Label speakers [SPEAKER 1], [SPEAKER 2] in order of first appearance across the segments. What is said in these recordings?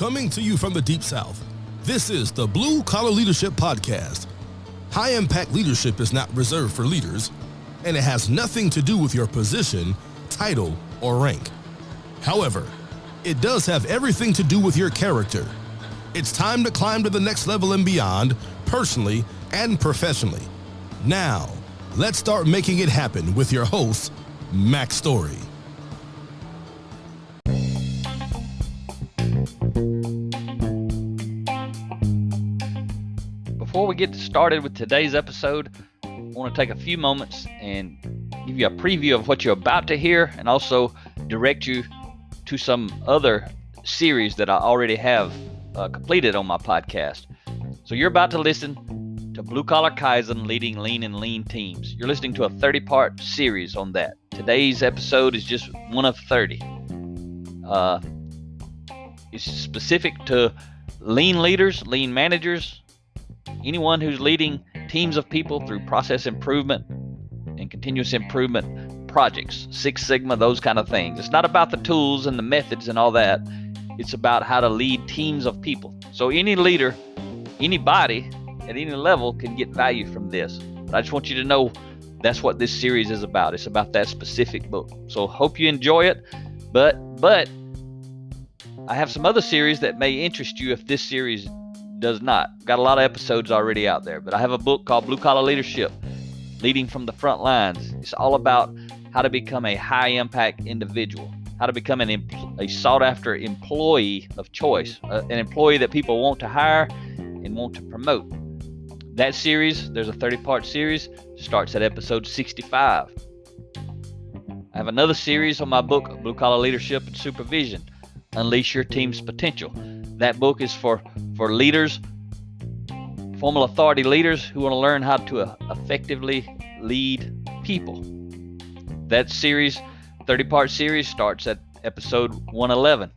[SPEAKER 1] Coming to you from the Deep South, this is the Blue Collar Leadership Podcast. High-impact leadership is not reserved for leaders, and it has nothing to do with your position, title, or rank. However, it does have everything to do with your character. It's time to climb to the next level and beyond, personally and professionally. Now, let's start making it happen with your host, Mac Story.
[SPEAKER 2] Before we get started with today's episode, I want to take a few moments and give you a preview of what you're about to hear and also direct you to some other series that I already have completed on my podcast. So you're about to listen to Blue Collar Kaizen, Leading Lean and Lean Teams. You're listening to a 30-part series on that. Today's episode is just one of 30. It's specific to lean leaders, lean managers, anyone who's leading teams of people through process improvement and continuous improvement projects, Six Sigma, those kind of things. It's not about the tools and the methods and all that. It's about how to lead teams of people. So any leader, anybody at any level can get value from this. But I just want you to know that's what this series is about. It's about that specific book. So hope you enjoy it. But I have some other series that may interest you if this series does not. Got a lot of episodes already out there. But I have a book called Blue Collar Leadership, Leading from the Front Lines. It's all about how to become a high-impact individual, how to become a sought-after employee of choice, an employee that people want to hire and want to promote. That series, there's a 30-part series, starts at episode 65. I have another series on my book, Blue Collar Leadership and Supervision, Unleash Your Team's Potential. That book is for leaders, formal authority leaders who want to learn how to effectively lead people. That series, 30-part series, starts at episode 111.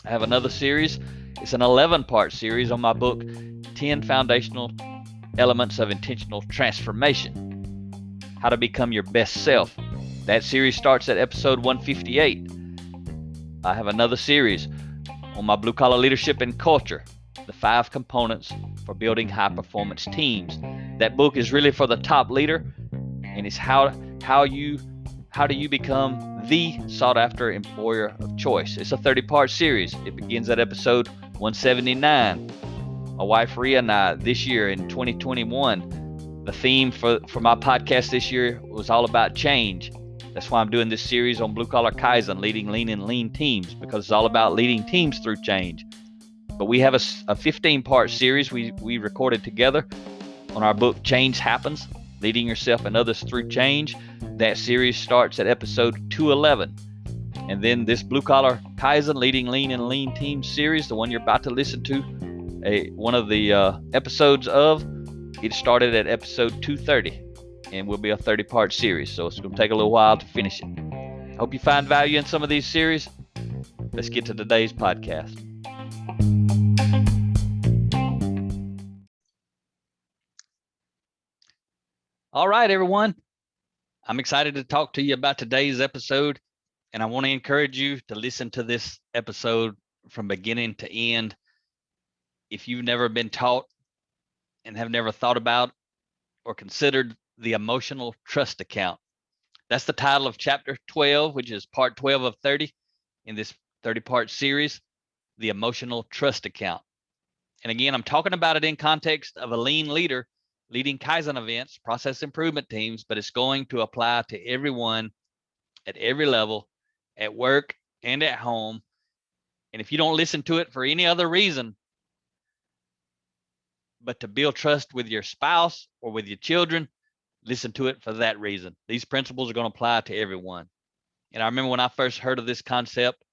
[SPEAKER 2] I have another series. It's an 11-part series on my book, 10 Foundational Elements of Intentional Transformation, How to Become Your Best Self. That series starts at episode 158. I have another series on my Blue Collar Leadership and Culture, the 5 components for building high-performance teams. That book is really for the top leader, and it's how do you become the sought-after employer of choice. It's a 30-part series. It begins at episode 179. My wife Rhea and I, this year in 2021, the theme for my podcast this year was all about change. That's why I'm doing this series on Blue Collar Kaizen, Leading Lean and Lean Teams, because it's all about leading teams through change. But we have a 15-part series we recorded together on our book, Change Happens, Leading Yourself and Others Through Change. That series starts at episode 211. And then this Blue Collar Kaizen, Leading Lean and Lean Teams series, the one you're about to listen to, one of the episodes of, it started at episode 230 and will be a 30-part series. So it's going to take a little while to finish it. Hope you find value in some of these series. Let's get to today's podcast. All right, everyone. I'm excited to talk to you about today's episode, and I want to encourage you to listen to this episode from beginning to end. If you've never been taught and have never thought about or considered the emotional trust account, that's the title of chapter 12, which is part 12 of 30 in this 30-part series, the emotional trust account. And again, I'm talking about it in context of a lean leader leading Kaizen events, process improvement teams, but it's going to apply to everyone at every level, at work and at home. And if you don't listen to it for any other reason but to build trust with your spouse or with your children, listen to it for that reason. These principles are going to apply to everyone. And I remember when I first heard of this concept,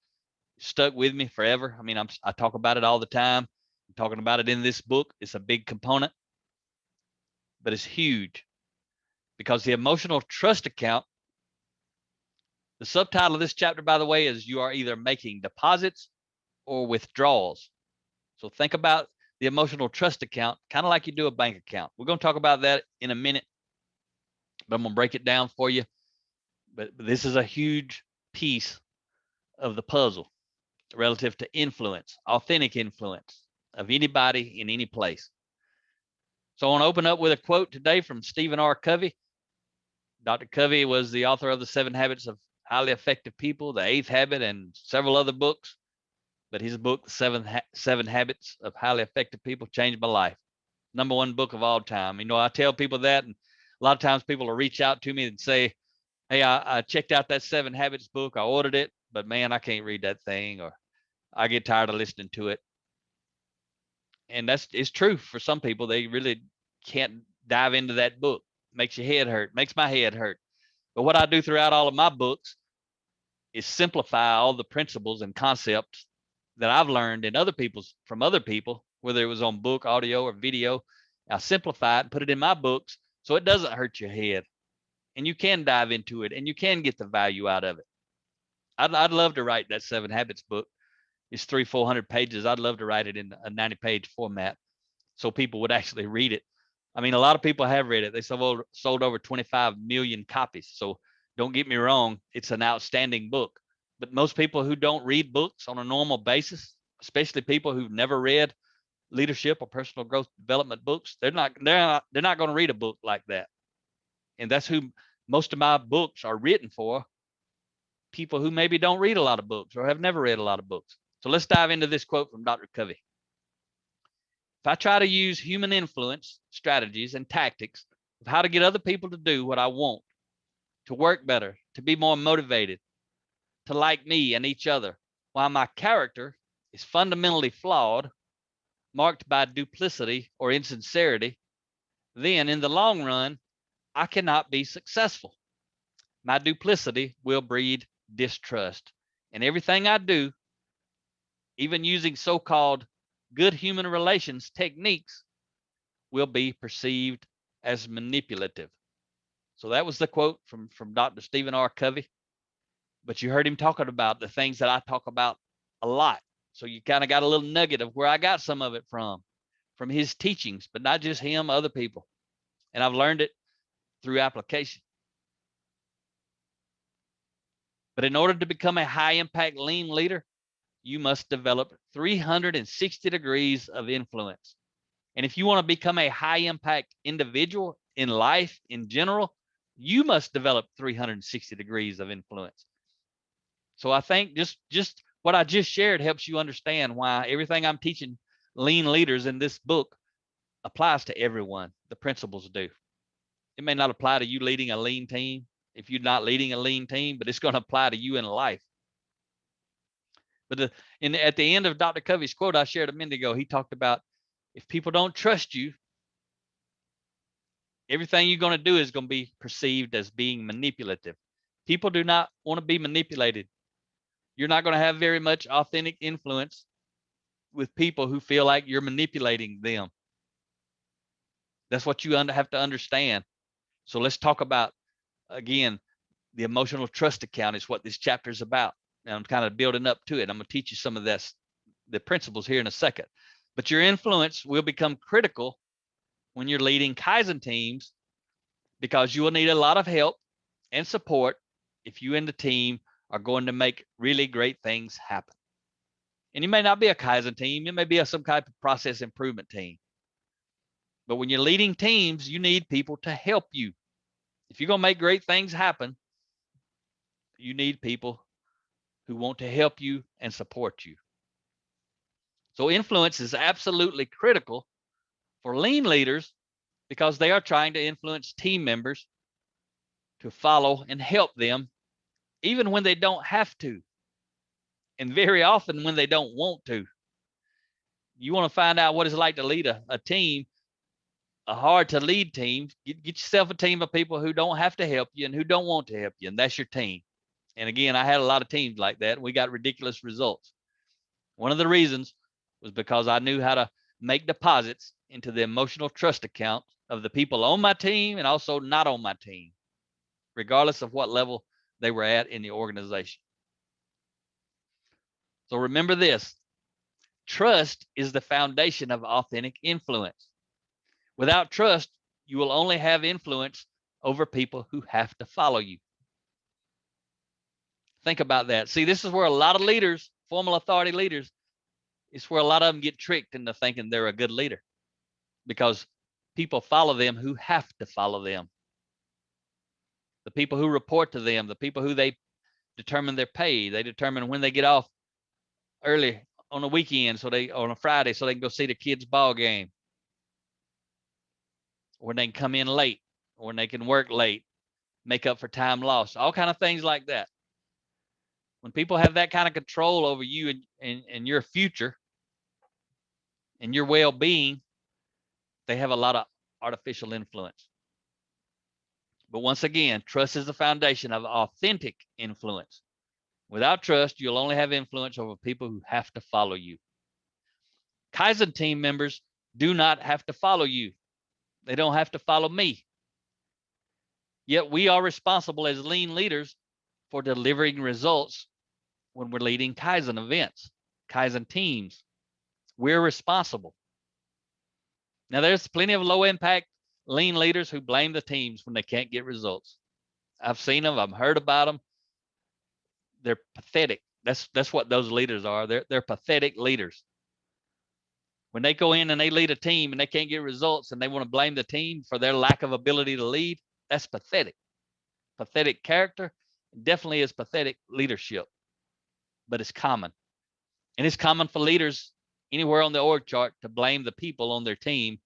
[SPEAKER 2] it stuck with me forever. I mean, I talk about it all the time. I'm talking about it in this book. It's a big component, but it's huge because the emotional trust account, the subtitle of this chapter, by the way, is you are either making deposits or withdrawals. So think about the emotional trust account, kind of like you do a bank account. We're going to talk about that in a minute, but I'm going to break it down for you. But this is a huge piece of the puzzle. relative to influence, authentic influence of anybody in any place. So I want to open up with a quote today from Stephen R. Covey. Dr. Covey was the author of The 7 Habits of Highly Effective People, The 8th Habit, and several other books. But his book, The 7 Habits of Highly Effective People, changed my life. #1 book of all time. I tell people that, and a lot of times people will reach out to me and say, hey, I checked out that 7 Habits book. I ordered it, but man, I can't read that thing, or I get tired of listening to it. And it's true for some people. They really can't dive into that book. Makes your head hurt, makes my head hurt. But what I do throughout all of my books is simplify all the principles and concepts that I've learned from other people, whether it was on book, audio, or video. I simplify it and put it in my books so it doesn't hurt your head, and you can dive into it and you can get the value out of it. I'd love to write that 7 Habits book. It's 300-400 pages. I'd love to write it in a 90-page format so people would actually read it. I mean, a lot of people have read it. They sold over 25 million copies. So don't get me wrong, it's an outstanding book. But most people who don't read books on a normal basis, especially people who've never read leadership or personal growth development books, they're not going to read a book like that. And that's who most of my books are written for, people who maybe don't read a lot of books or have never read a lot of books. So let's dive into this quote from Dr. Covey. If I try to use human influence strategies and tactics of how to get other people to do what I want, to work better, to be more motivated, to like me and each other, while my character is fundamentally flawed, marked by duplicity or insincerity, then in the long run, I cannot be successful. My duplicity will breed distrust, and everything I do, even using so-called good human relations techniques, will be perceived as manipulative. So that was the quote from Dr. Stephen R. Covey. But you heard him talking about the things that I talk about a lot. So you kind of got a little nugget of where I got some of it from his teachings, but not just him, other people. And I've learned it through application. But in order to become a high-impact lean leader, you must develop 360 degrees of influence. And if you want to become a high-impact individual in life in general, you must develop 360 degrees of influence. So I think just what I just shared helps you understand why everything I'm teaching lean leaders in this book applies to everyone. The principles do. It may not apply to you leading a lean team if you're not leading a lean team, but it's going to apply to you in life. But at the end of Dr. Covey's quote I shared a minute ago, he talked about if people don't trust you, everything you're going to do is going to be perceived as being manipulative. People do not want to be manipulated. You're not going to have very much authentic influence with people who feel like you're manipulating them. That's what you have to understand. So let's talk about, again, the emotional trust account is what this chapter is about. And I'm kind of building up to it. I'm going to teach you some of the principles here in a second. But your influence will become critical when you're leading Kaizen teams, because you will need a lot of help and support if you and the team are going to make really great things happen. And you may not be a Kaizen team. You may be some kind of process improvement team. But when you're leading teams, you need people to help you. If you're going to make great things happen, you need people who want to help you and support you. So influence is absolutely critical for lean leaders because they are trying to influence team members to follow and help them, even when they don't have to, and very often when they don't want to. You want to find out what it's like to lead a team, a hard to lead team. Get yourself a team of people who don't have to help you and who don't want to help you, and that's your team. And again, I had a lot of teams like that, and we got ridiculous results. One of the reasons was because I knew how to make deposits into the emotional trust account of the people on my team and also not on my team, regardless of what level they were at in the organization. So remember this: trust is the foundation of authentic influence. Without trust, you will only have influence over people who have to follow you. Think about that. See, this is where a lot of leaders formal authority leaders, it's where a lot of them get tricked into thinking they're a good leader, because people follow them who have to follow them. The people who report to them, the people who they determine their pay, they determine when they get off early on a weekend, on a Friday, so they can go see the kids' ball game, or they can come in late, or they can work late, make up for time lost, all kind of things like that. When people have that kind of control over you and your future and your well-being, they have a lot of artificial influence. But once again, trust is the foundation of authentic influence. Without trust, you'll only have influence over people who have to follow you. Kaizen team members do not have to follow you. They don't have to follow me. Yet we are responsible as lean leaders for delivering results when we're leading Kaizen events, Kaizen teams. We're responsible. Now, there's plenty of low impact lean leaders who blame the teams when they can't get results. I've seen them. I've heard about them. They're pathetic. That's what those leaders are. They're pathetic leaders. When they go in and they lead a team and they can't get results and they want to blame the team for their lack of ability to lead, that's pathetic. Pathetic character definitely is pathetic leadership, but it's common. And it's common for leaders anywhere on the org chart to blame the people on their team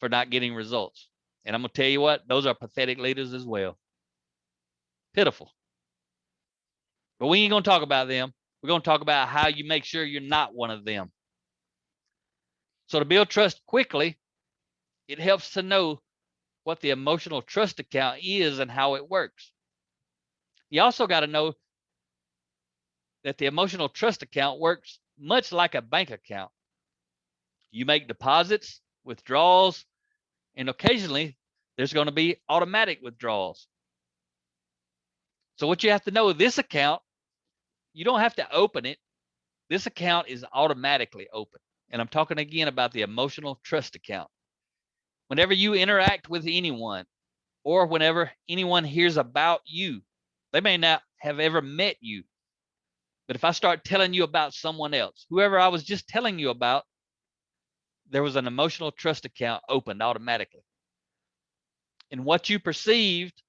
[SPEAKER 2] for not getting results. And I'm going to tell you what, those are pathetic leaders as well. Pitiful. But we ain't going to talk about them. We're going to talk about how you make sure you're not one of them. So to build trust quickly, it helps to know what the emotional trust account is and how it works. You also got to know that the emotional trust account works much like a bank account. You make deposits, withdrawals, and occasionally there's going to be automatic withdrawals. So what you have to know, this account, you don't have to open it. This account is automatically open. And I'm talking again about the emotional trust account. Whenever you interact with anyone, or whenever anyone hears about you, they may not have ever met you, but if I start telling you about someone else, whoever I was just telling you about, there was an emotional trust account opened automatically. And what you perceived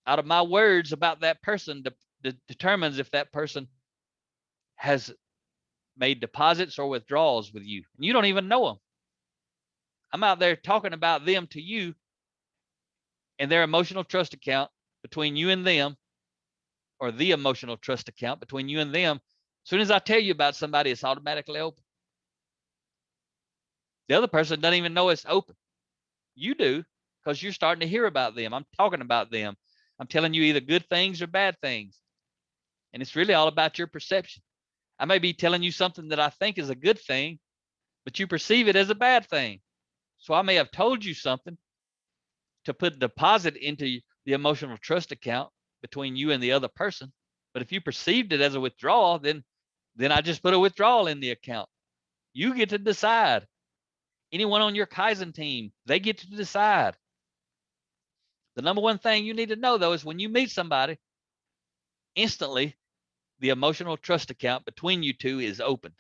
[SPEAKER 2] out of my words about that person determines if that person has made deposits or withdrawals with you. And you don't even know them. I'm out there talking about them to you, and their emotional trust account between you and them, or the emotional trust account between you and them, as soon as I tell you about somebody, it's automatically open. The other person doesn't even know it's open. You do, because you're starting to hear about them. I'm talking about them. I'm telling you either good things or bad things. And it's really all about your perception. I may be telling you something that I think is a good thing, but you perceive it as a bad thing. So I may have told you something to put a deposit into the emotional trust account between you and the other person. But if you perceived it as a withdrawal, then I just put a withdrawal in the account. You get to decide. Anyone on your Kaizen team, they get to decide. The number one thing you need to know, though, is when you meet somebody, instantly the emotional trust account between you two is opened.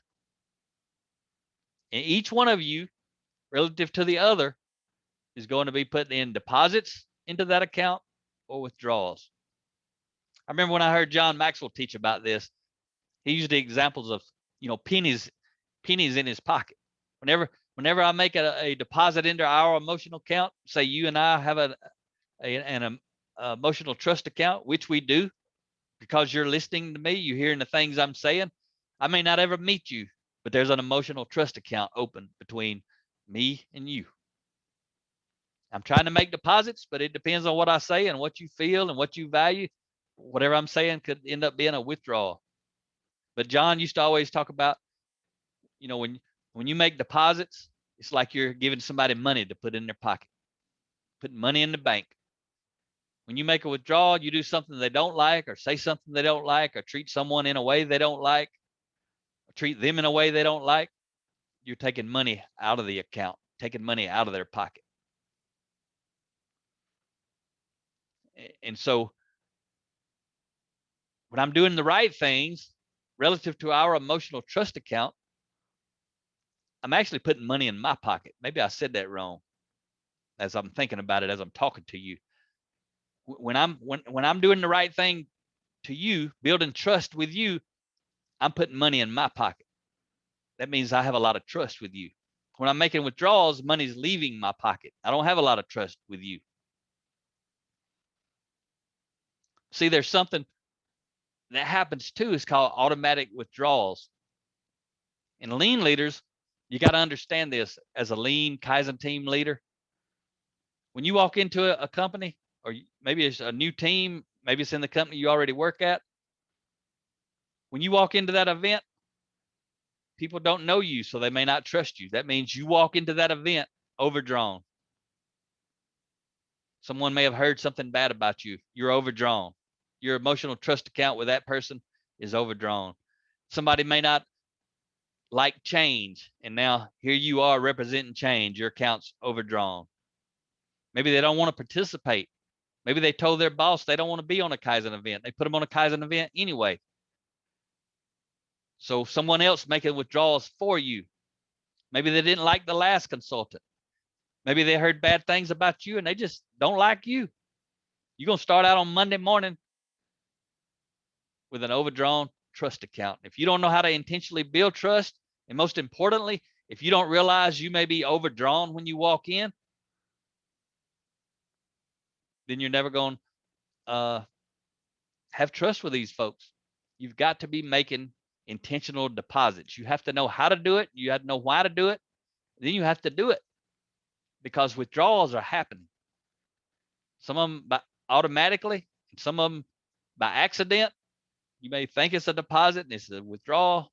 [SPEAKER 2] And each one of you, relative to the other, is going to be putting in deposits into that account or withdrawals. I remember when I heard John Maxwell teach about this, he used the examples of, pennies in his pocket. Whenever I make a deposit into our emotional account, say you and I have an emotional trust account, which we do, because you're listening to me, you're hearing the things I'm saying. I may not ever meet you, but there's an emotional trust account open between me and you. I'm trying to make deposits, but it depends on what I say and what you feel and what you value. Whatever I'm saying could end up being a withdrawal. But John used to always talk about, when you make deposits, it's like you're giving somebody money to put in their pocket, putting money in the bank. When you make a withdrawal, you do something they don't like, or say something they don't like, or treat someone in a way they don't like, or treat them in a way they don't like, you're taking money out of the account, taking money out of their pocket. And so when I'm doing the right things, relative to our emotional trust account, I'm actually putting money in my pocket. Maybe I said that wrong as I'm thinking about it, as I'm talking to you. When I'm doing the right thing to you, building trust with you, I'm putting money in my pocket. That means I have a lot of trust with you. When I'm making withdrawals, money's leaving my pocket. I don't have a lot of trust with you. See, there's something that happens too. It's called automatic withdrawals. And lean leaders, you got to understand this as a lean Kaizen team leader. When you walk into a company, or maybe it's a new team, maybe it's in the company you already work at. When you walk into that event, people don't know you, so they may not trust you. That means you walk into that event overdrawn. Someone may have heard something bad about you. You're overdrawn. Your emotional trust account with that person is overdrawn. Somebody may not like change, and now here you are representing change. Your account's overdrawn. Maybe they don't want to participate. Maybe they told their boss they don't want to be on a Kaizen event. They put them on a Kaizen event anyway. So someone else making withdrawals for you. Maybe they didn't like the last consultant. Maybe they heard bad things about you and they just don't like you. You're going to start out on Monday morning with an overdrawn trust account. If you don't know how to intentionally build trust, and most importantly, if you don't realize you may be overdrawn when you walk in, then you're never going to have trust with these folks. You've got to be making intentional deposits. You have to know how to do it. You have to know why to do it. Then you have to do it, because withdrawals are happening. Some of them automatically, some of them by accident. You may think it's a deposit and it's a withdrawal.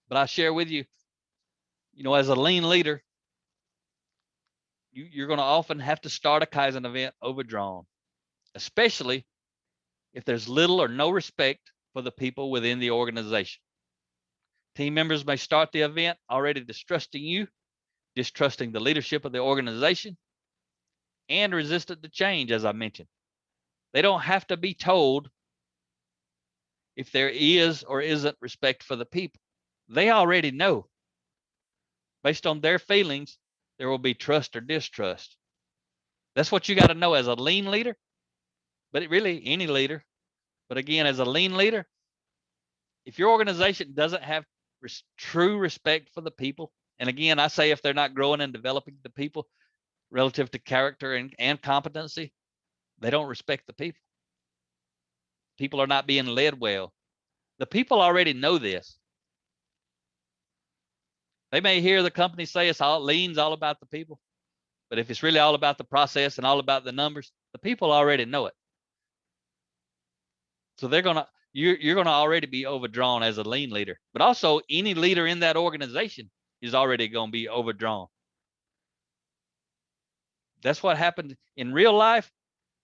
[SPEAKER 2] But I share with you, as a lean leader, you're going to often have to start a Kaizen event overdrawn, especially if there's little or no respect for the people within the organization. Team members may start the event already distrusting you, distrusting the leadership of the organization, and resistant to change, as I mentioned. They don't have to be told if there is or isn't respect for the people. They already know. Based on their feelings, there will be trust or distrust. That's what you got to know as a lean leader, but really any leader. But again, as a lean leader, if your organization doesn't have true respect for the people, and again, I say if they're not growing and developing the people relative to character and competency, they don't respect the people. People are not being led well. The people already know this. They may hear the company say lean's all about the people, but if it's really all about the process and all about the numbers, the people already know it. So you're gonna already be overdrawn as a lean leader, but also any leader in that organization is already going to be overdrawn. That's what happened in real life.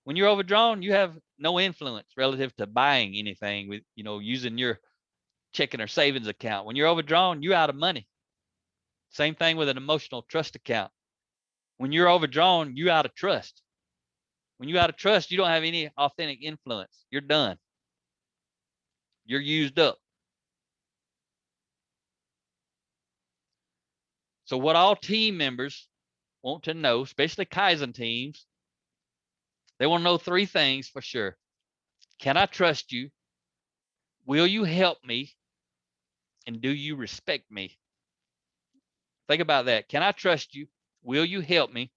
[SPEAKER 2] When you're overdrawn, you have no influence relative to buying anything with, using your checking or savings account. When you're overdrawn, you're out of money. Same thing with an emotional trust account. When you're overdrawn, you're out of trust. When you're out of trust, you don't have any authentic influence. You're done. You're used up. So what all team members want to know, especially Kaizen teams, they want to know three things for sure. Can I trust you? Will you help me? And do you respect me? Think about that. Can I trust you? Will you help me?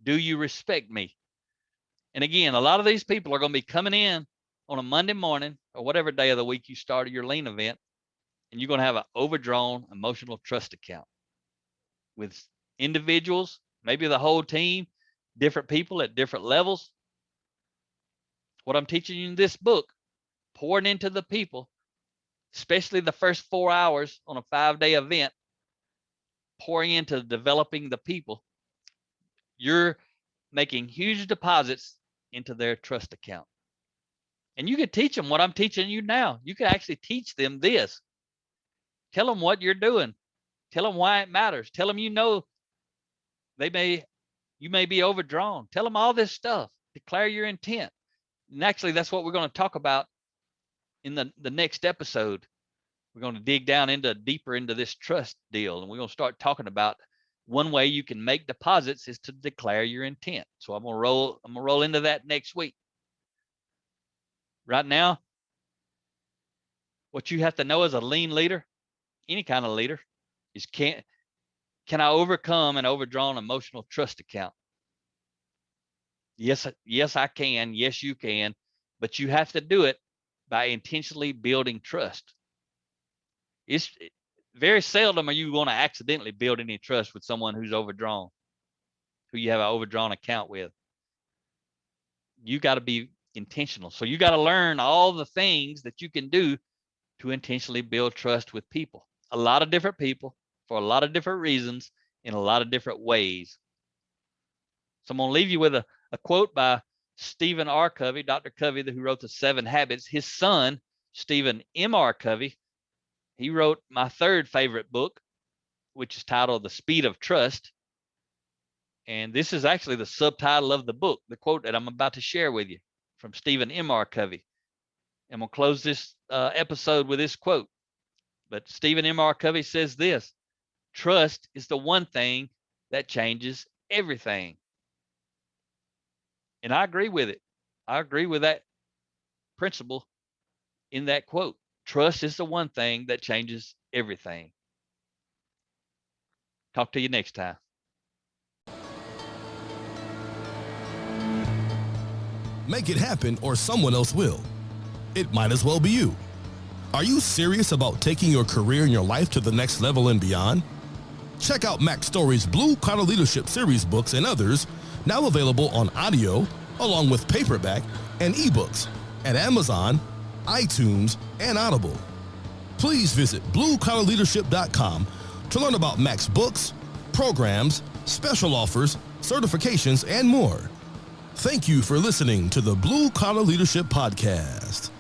[SPEAKER 2] Do you respect me? And again, a lot of these people are going to be coming in on a Monday morning or whatever day of the week you started your lean event, and you're going to have an overdrawn emotional trust account with individuals, maybe the whole team, different people at different levels. What I'm teaching you in this book, pouring into the people, especially the first 4 hours on a 5-day event, pouring into developing the people, you're making huge deposits into their trust account. And you could teach them what I'm teaching you now. You could actually teach them this. Tell them what you're doing. Tell them why it matters. Tell them you may be overdrawn. Tell them all this stuff. Declare your intent. And actually, that's what we're going to talk about in the next episode, we're going to dig down deeper into this trust deal, and we're going to start talking about one way you can make deposits is to declare your intent. So I'm gonna roll into that next week. Right now, what you have to know as a lean leader, any kind of leader, is can I overcome an overdrawn emotional trust account? Yes, I can. Yes, you can. But you have to do it by intentionally building trust. It's very seldom are you going to accidentally build any trust with someone who's overdrawn, who you have an overdrawn account with. You got to be intentional. So you got to learn all the things that you can do to intentionally build trust with people. A lot of different people for a lot of different reasons in a lot of different ways. So I'm going to leave you with a quote by Stephen R. Covey, Dr. Covey, who wrote the 7 Habits. His son, Stephen M.R. Covey, he wrote my third favorite book, which is titled The Speed of Trust. And this is actually the subtitle of the book, the quote that I'm about to share with you from Stephen M.R. Covey. I'm going to close this episode with this quote. But Stephen M.R. Covey says this: trust is the one thing that changes everything. And I agree with it. I agree with that principle in that quote. Trust is the one thing that changes everything. Talk to you next time.
[SPEAKER 1] Make it happen or someone else will. It might as well be you. Are you serious about taking your career and your life to the next level and beyond? Check out Mac Story's Blue Collar Leadership Series books and others, now available on audio, along with paperback and ebooks at Amazon, iTunes, and Audible. Please visit bluecollarleadership.com to learn about Mac's books, programs, special offers, certifications, and more. Thank you for listening to the Blue Collar Leadership Podcast.